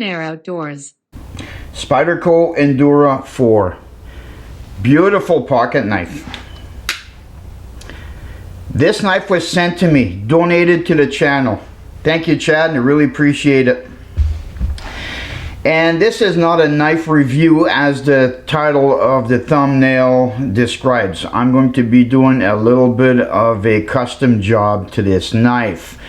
Outdoors. Spiderco Endora 4. Beautiful pocket knife. This knife was sent to me, donated to the channel. Thank you, Chad, and I really appreciate it. And this is not a knife review as the title of the thumbnail describes. I'm going to be doing a little bit of a custom job to this knife.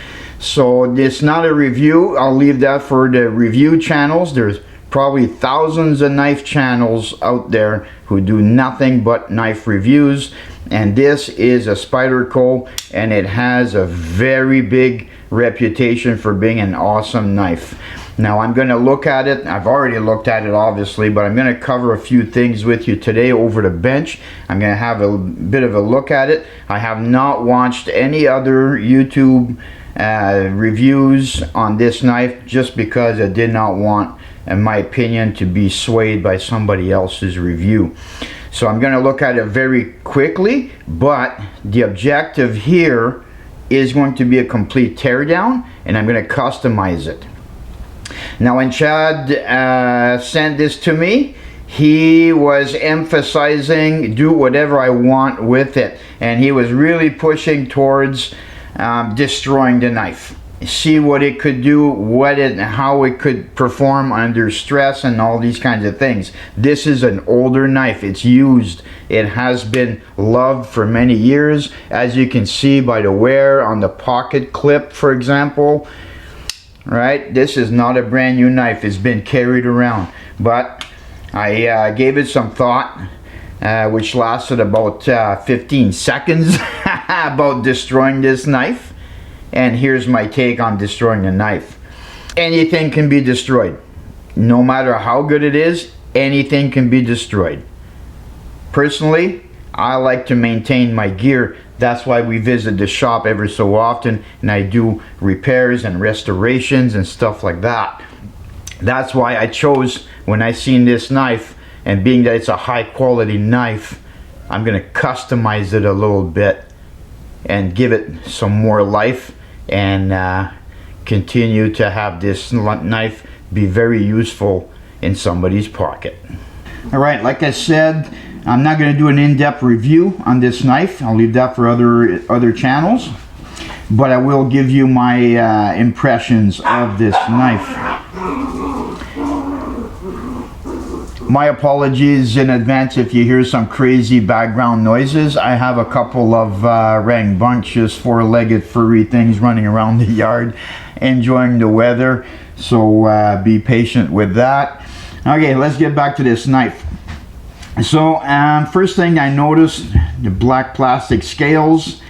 So it's not a review. I'll leave that for the review channels. There's probably thousands of knife channels out there who do nothing but knife reviews. And this is a Spiderco, and it has a very big reputation for being an awesome knife. Now I'm going to look at it. I've already looked at it obviously, but I'm going to cover a few things with you today over the bench. I'm going to have a bit of a look at it. I have not watched any other YouTube reviews on this knife just because I did not want, in my opinion, to be swayed by somebody else's review. So I'm going to look at it very quickly, but the objective here is going to be a complete teardown, and I'm going to customize it. Now when Chad sent this to me, he was emphasizing do whatever I want with it, and he was really pushing towards destroying the knife. See what it could do, how it could perform under stress and all these kinds of things. This is an older knife. It's used. It has been loved for many years, as you can see by the wear on the pocket clip, for example. Right, this is not a brand new knife. It's been carried around, but I gave it some thought, which lasted about 15 seconds about destroying this knife. And here's my take on destroying the knife. Anything can be destroyed. No matter how good it is, anything can be destroyed. Personally, I like to maintain my gear. That's why we visit the shop every so often, and I do repairs and restorations and stuff like that. That's why I chose, when I seen this knife, and being that it's a high quality knife, I'm going to customize it a little bit and give it some more life, and continue to have this knife be very useful in somebody's pocket. Alright, like I said, I'm not going to do an in-depth review on this knife. I'll leave that for other channels. But I will give you my impressions of this knife. My apologies in advance if you hear some crazy background noises. I have a couple of rambunctious four-legged furry things running around the yard enjoying the weather. So be patient with that. Okay, let's get back to this knife. So first thing I noticed, the black plastic scales.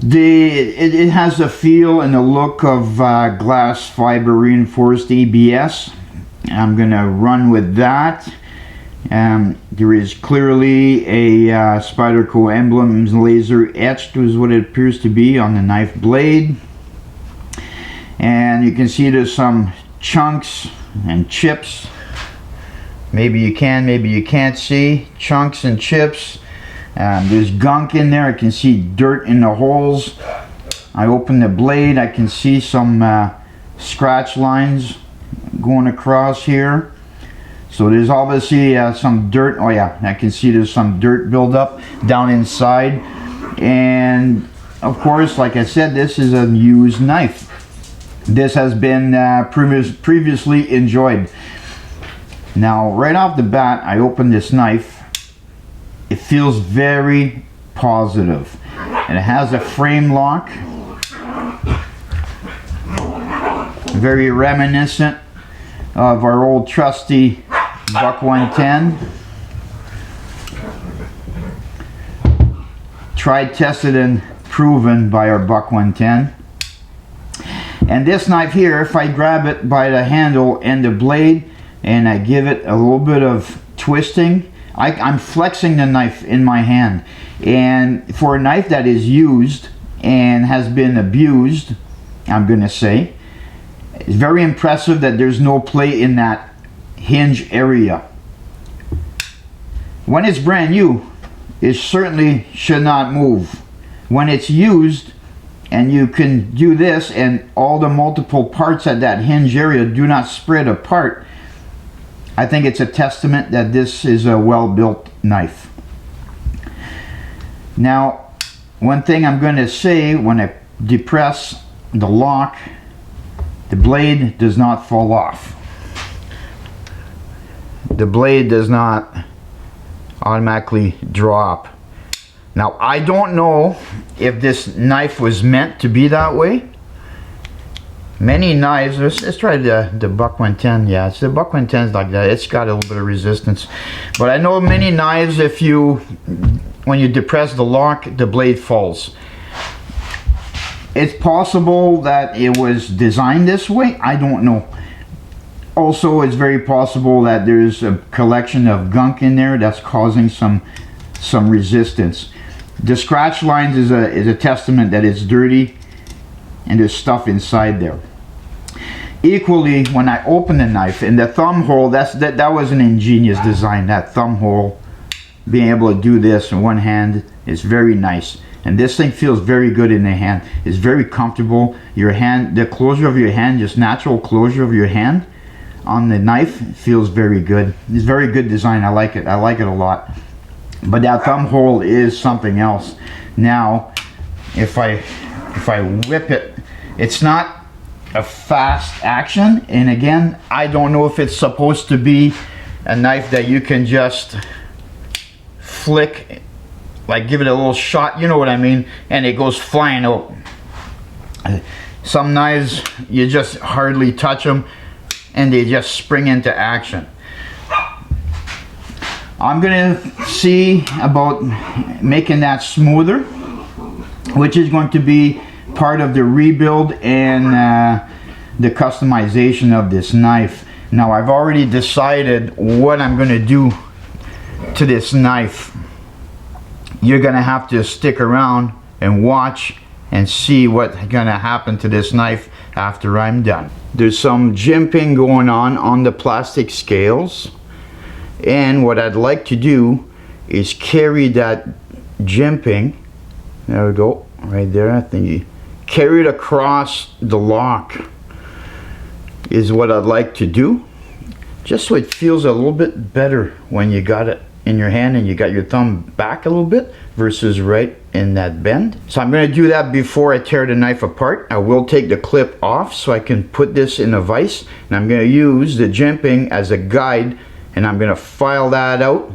It has the feel and the look of glass fiber reinforced ABS. I'm gonna run with that. There is clearly a Spiderco emblem laser etched, is what it appears to be, on the knife blade. And you can see there's some chunks and chips. Maybe you can, maybe you can't see. Chunks and chips. There's gunk in there. I can see dirt in the holes. I open the blade. I can see some scratch lines going across here. So there's obviously some dirt. Oh yeah, I can see there's some dirt buildup down inside. And of course, like I said, this is a used knife. This has been previously enjoyed. Now, right off the bat, I open this knife. It feels very positive. And it has a frame lock. Very reminiscent of our old trusty Buck 110. Tried, tested, and proven by our Buck 110. And this knife here, if I grab it by the handle and the blade, and I give it a little bit of twisting, I'm flexing the knife in my hand. And for a knife that is used and has been abused, I'm gonna say, it's very impressive that there's no play in that hinge area. When it's brand new, it certainly should not move. When it's used, and you can do this and all the multiple parts at that hinge area do not spread apart, I think it's a testament that this is a well-built knife. Now, one thing I'm going to say, when I depress the lock, the blade does not fall off. The blade does not automatically drop. Now, I don't know if this knife was meant to be that way. Many knives, let's try the Buck 110. Yeah, it's the Buck 110's like that. It's got a little bit of resistance. But I know many knives, when you depress the lock, the blade falls. It's possible that it was designed this way. I don't know. Also, it's very possible that there's a collection of gunk in there that's causing some resistance. The scratch lines is a testament that it's dirty and there's stuff inside there. Equally, when I open the knife, and the thumb hole, that was an ingenious design. That thumb hole, being able to do this in one hand is very nice. And this thing feels very good in the hand. It's very comfortable. Your hand, the closure of your hand, just natural closure of your hand on the knife feels very good. It's very good design. I like it. I like it a lot. But that thumb hole is something else. Now, if I whip it, it's not a fast action. And again, I don't know if it's supposed to be a knife that you can just flick, like give it a little shot, you know what I mean, and it goes flying out. Some knives, you just hardly touch them and they just spring into action. I'm gonna see about making that smoother, which is going to be part of the rebuild and the customization of this knife. Now, I've already decided what I'm gonna do to this knife. You're gonna have to stick around and watch and see what's gonna happen to this knife after I'm done. There's some jimping going on the plastic scales, and what I'd like to do is carry that jimping, there we go, right there, I think you carry it across the lock is what I'd like to do, just so it feels a little bit better when you got it in your hand and you got your thumb back a little bit versus right in that bend. So I'm going to do that before I tear the knife apart. I will take the clip off so I can put this in a vise, and I'm going to use the jimping as a guide, and I'm going to file that out.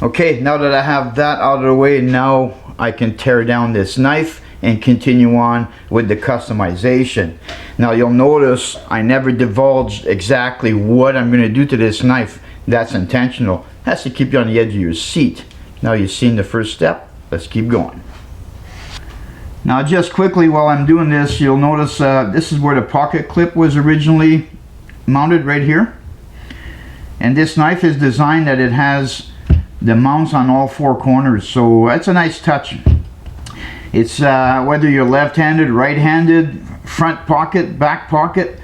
Okay, now that I have that out of the way, now I can tear down this knife and continue on with the customization. Now you'll notice I never divulged exactly what I'm going to do to this knife. That's intentional. That's to keep you on the edge of your seat. Now you've seen the first step. Let's keep going. Now just quickly while I'm doing this, you'll notice this is where the pocket clip was originally mounted, right here. And this knife is designed that it has the mounts on all four corners, so that's a nice touch. It's whether you're left-handed, right-handed, front pocket, back pocket,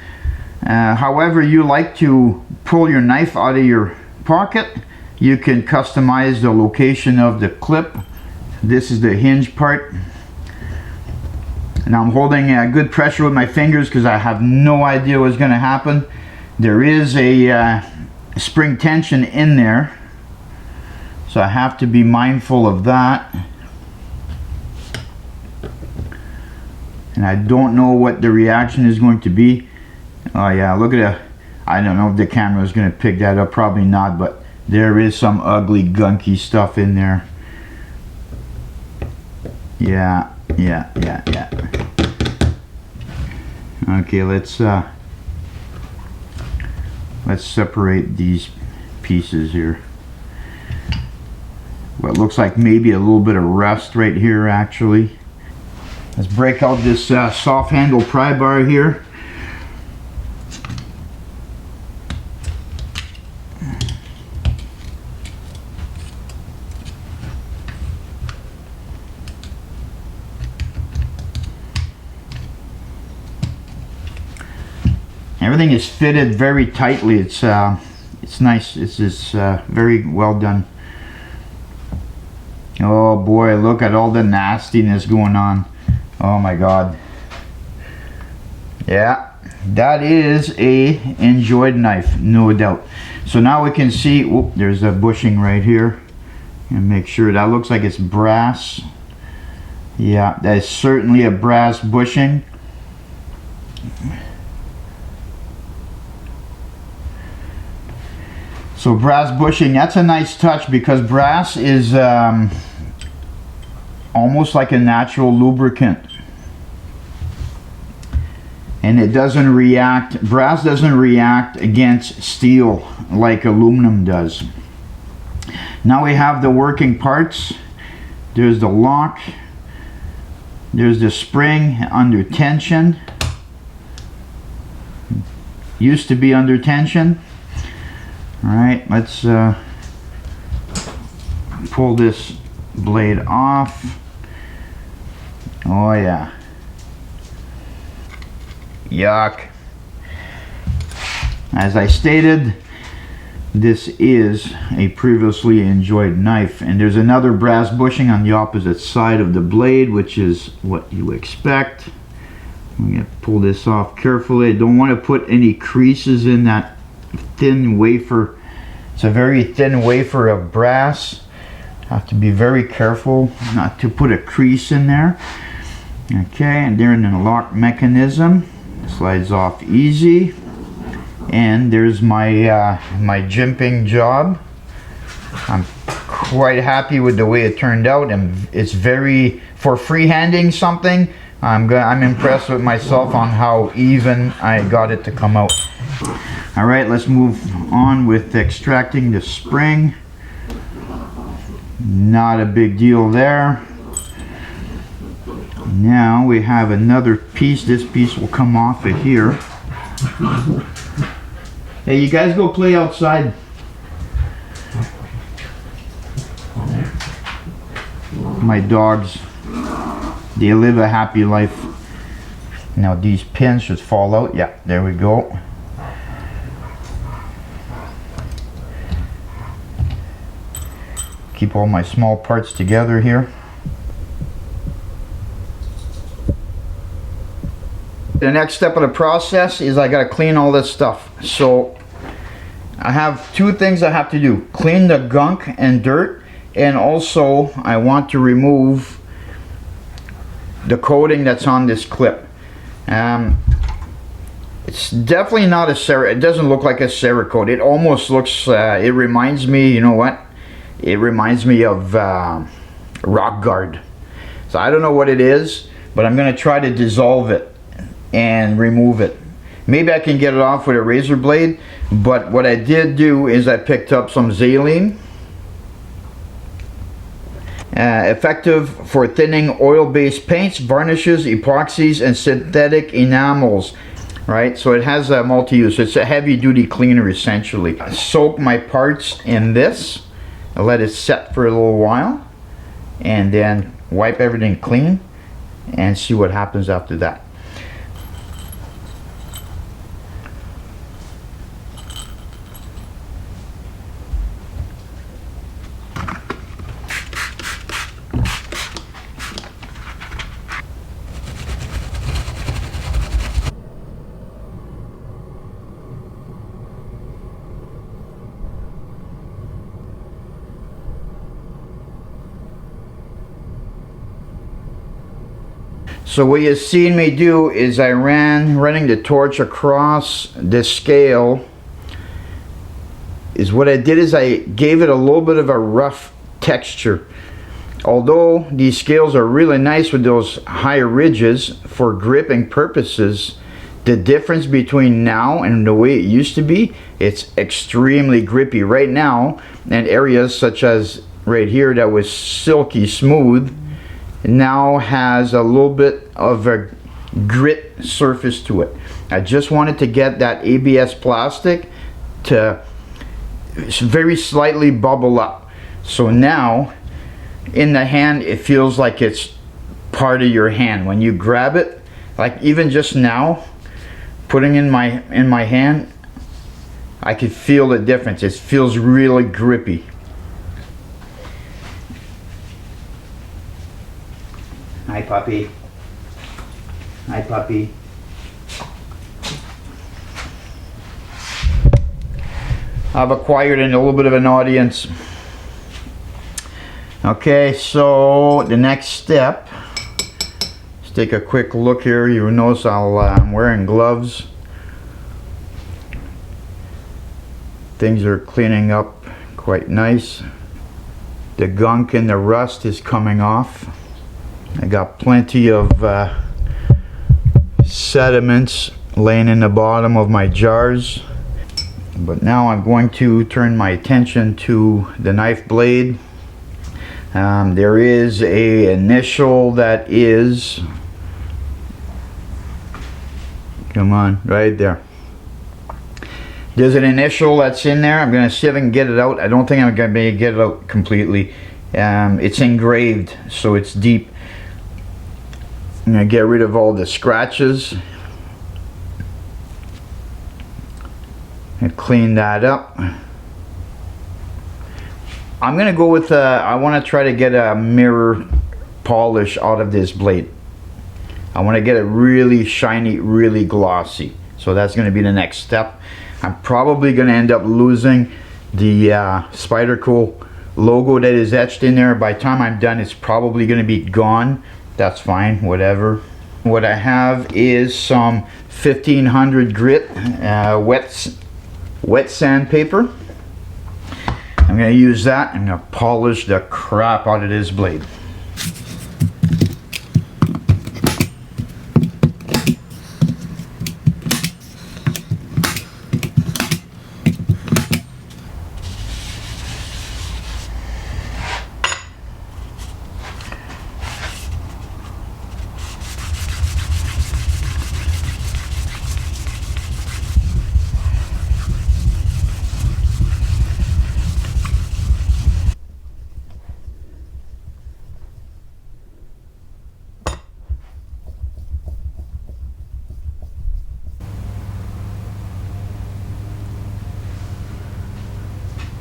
however you like to pull your knife out of your pocket, you can customize the location of the clip. This is the hinge part, and I'm holding a good pressure with my fingers because I have no idea what's going to happen. There is a spring tension in there, so I have to be mindful of that. and I don't know what the reaction is going to be. Oh yeah, look at that. I don't know if the camera is going to pick that up, probably not, but there is some ugly gunky stuff in there. Yeah. Okay, let's separate these pieces here. What looks like maybe a little bit of rust right here, actually. Let's break out this soft handle pry bar here. Everything is fitted very tightly. It's nice. It's very well done. Oh boy, look at all the nastiness going on. Oh my god. Yeah, that is a enjoyed knife, no doubt. So now we can see, whoop, there's a bushing right here. And make sure that looks like it's brass. Yeah, that is certainly a brass bushing. So brass bushing, that's a nice touch, because brass is almost like a natural lubricant. And it doesn't react, brass doesn't react against steel like aluminum does. Now we have the working parts. There's the lock. There's the spring under tension. Used to be under tension. Alright, let's pull this blade off. Oh yeah. Yuck. As I stated, this is a previously enjoyed knife, and there's another brass bushing on the opposite side of the blade, which is what you expect. I'm going to pull this off carefully. I don't want to put any creases in that thin wafer. It's a very thin wafer of brass. Have to be very careful not to put a crease in there. Okay, and there's the lock mechanism. Slides off easy. And there's my my jimping job. I'm quite happy with the way it turned out, and it's very, for freehanding something, I'm impressed with myself on how even I got it to come out. Alright, let's move on with extracting the spring. Not a big deal there. Now we have another piece. This piece will come off of here. Hey, you guys go play outside. My dogs, they live a happy life. Now these pins should fall out. Yeah, there we go. Keep all my small parts together here. The next step of the process is I gotta clean all this stuff. So I have two things I have to do: clean the gunk and dirt, and also I want to remove the coating that's on this clip. It's definitely not a it doesn't look like a Cerakote. It almost looks, it reminds me, you know what? It reminds me of Rock Guard. So I don't know what it is, but I'm gonna try to dissolve it and remove it. Maybe I can get it off with a razor blade, but what I did do is I picked up some Xylene, effective for thinning oil-based paints, varnishes, epoxies, and synthetic enamels. Right, so it has a multi-use. It's a heavy-duty cleaner essentially. I soak my parts in this, I let it set for a little while, and then wipe everything clean and see what happens after that. So what you've seen me do is I running the torch across the scale. Is what I did is I gave it a little bit of a rough texture. Although these scales are really nice with those high ridges for gripping purposes, the difference between now and the way it used to be, it's extremely grippy right now. And areas such as right here that was silky smooth now has a little bit of a grit surface to it. I just wanted to get that ABS plastic to very slightly bubble up. So now in the hand it feels like it's part of your hand. When you grab it, like even just now, putting in my hand, I could feel the difference. It feels really grippy. Hi puppy. Hi puppy. I've acquired a little bit of an audience. Okay, so the next step, let's take a quick look here. You notice I'm wearing gloves. Things are cleaning up quite nice. The gunk and the rust is coming off. I got plenty of sediments laying in the bottom of my jars. But now I'm going to turn my attention to the knife blade. There is a initial that is, come on, right there. There's an initial that's in there. I'm going to see if I can get it out. I don't think I'm going to be able to get it out completely. It's engraved, so it's deep. I'm going to get rid of all the scratches and clean that up. I'm going to go with, I want to try to get a mirror polish out of this blade. I want to get it really shiny, really glossy. So that's going to be the next step. I'm probably going to end up losing the Spiderco logo that is etched in there. By the time I'm done, it's probably going to be gone. That's fine, whatever. What I have is some 1500 grit wet sandpaper. I'm going to use that. I'm going to polish the crap out of this blade.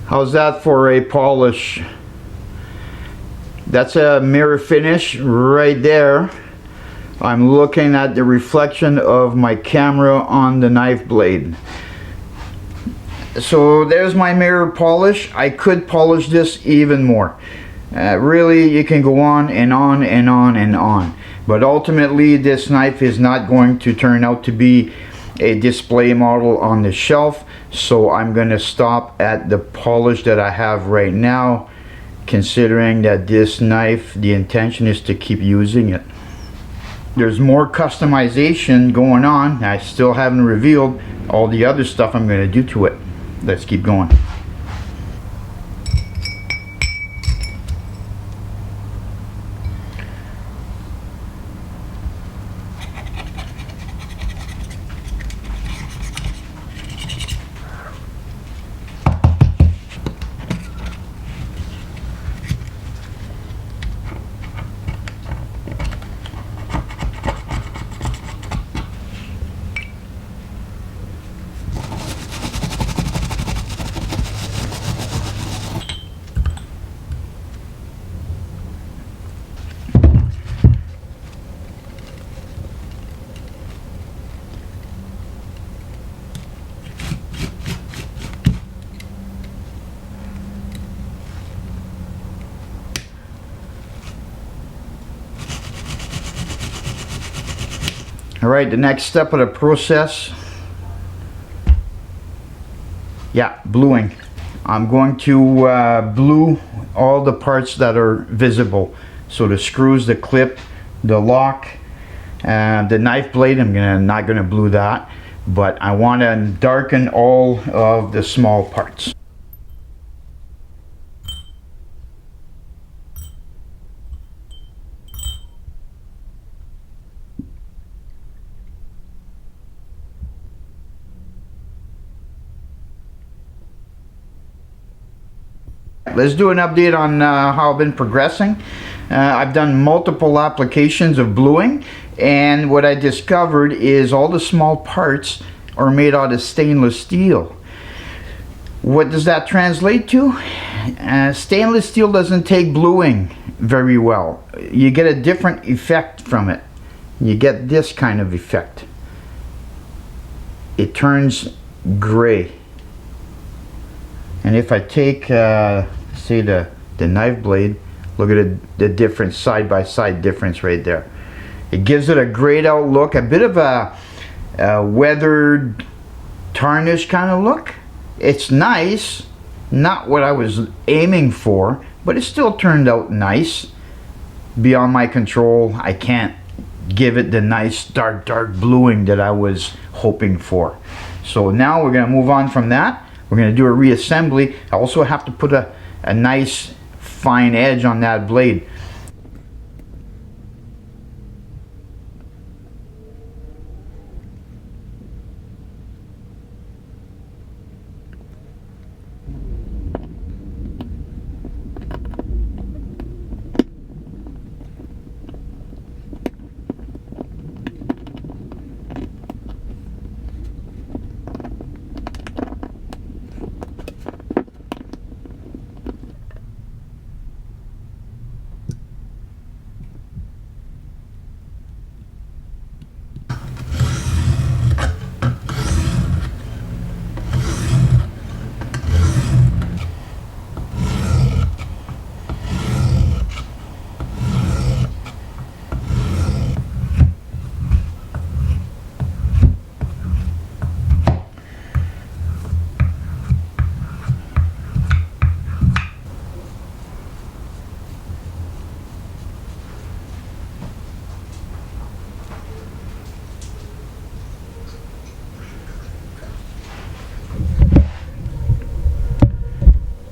How's that for a polish? That's a mirror finish right there. I'm looking at the reflection of my camera on the knife blade. So there's my mirror polish. I could polish this even more. Really, you can go on and on and on and on. But ultimately, this knife is not going to turn out to be a display model on the shelf. So I'm going to stop at the polish that I have right now, considering that this knife, the intention is to keep using it. There's more customization going on. I still haven't revealed all the other stuff I'm going to do to it. Let's keep going. Alright, the next step of the process, bluing. I'm going to blue all the parts that are visible. So the screws, the clip, the lock, the knife blade, not gonna blue that, but I want to darken all of the small parts. Let's do an update on how I've been progressing. I've done multiple applications of bluing, and what I discovered is all the small parts are made out of stainless steel. What does that translate to? Stainless steel doesn't take bluing very well. You get a different effect from it. You get this kind of effect. It turns gray. And if I take, say the knife blade, look at the difference, side-by-side difference right there. It gives it a grayed out look, a bit of a weathered, tarnished kind of look. It's nice, not what I was aiming for, but it still turned out nice. Beyond my control, I can't give it the nice dark bluing that I was hoping for. So now we're going to move on from that. We're going to do a reassembly. I also have to put a nice fine edge on that blade.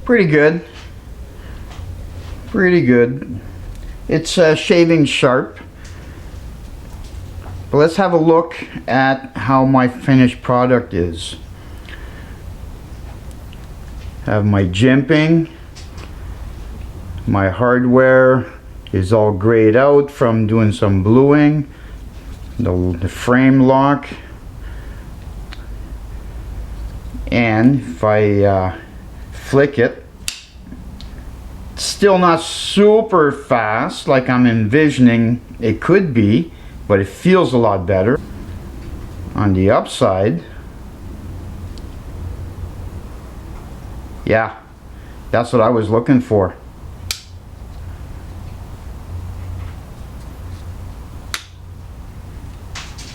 Pretty good. Pretty good. It's shaving sharp. But let's have a look at how my finished product is. Have my jimping. My hardware is all grayed out from doing some bluing. The frame lock. And if I flick it, still not super fast like I'm envisioning it could be, but it feels a lot better. On the upside, yeah, that's what I was looking for.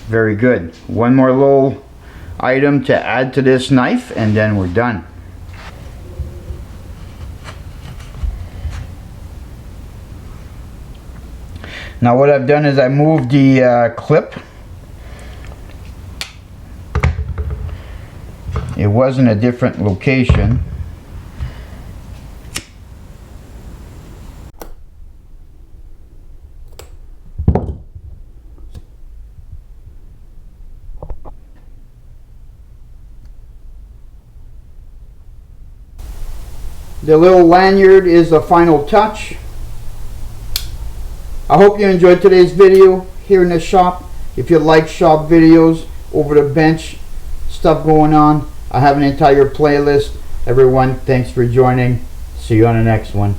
Very good. One more little item to add to this knife and then we're done. Now what I've done is I moved the clip. It was in a different location. The little lanyard is the final touch. I hope you enjoyed today's video here in the shop. If you like shop videos, over the bench, stuff going on, I have an entire playlist. Everyone, thanks for joining. See you on the next one.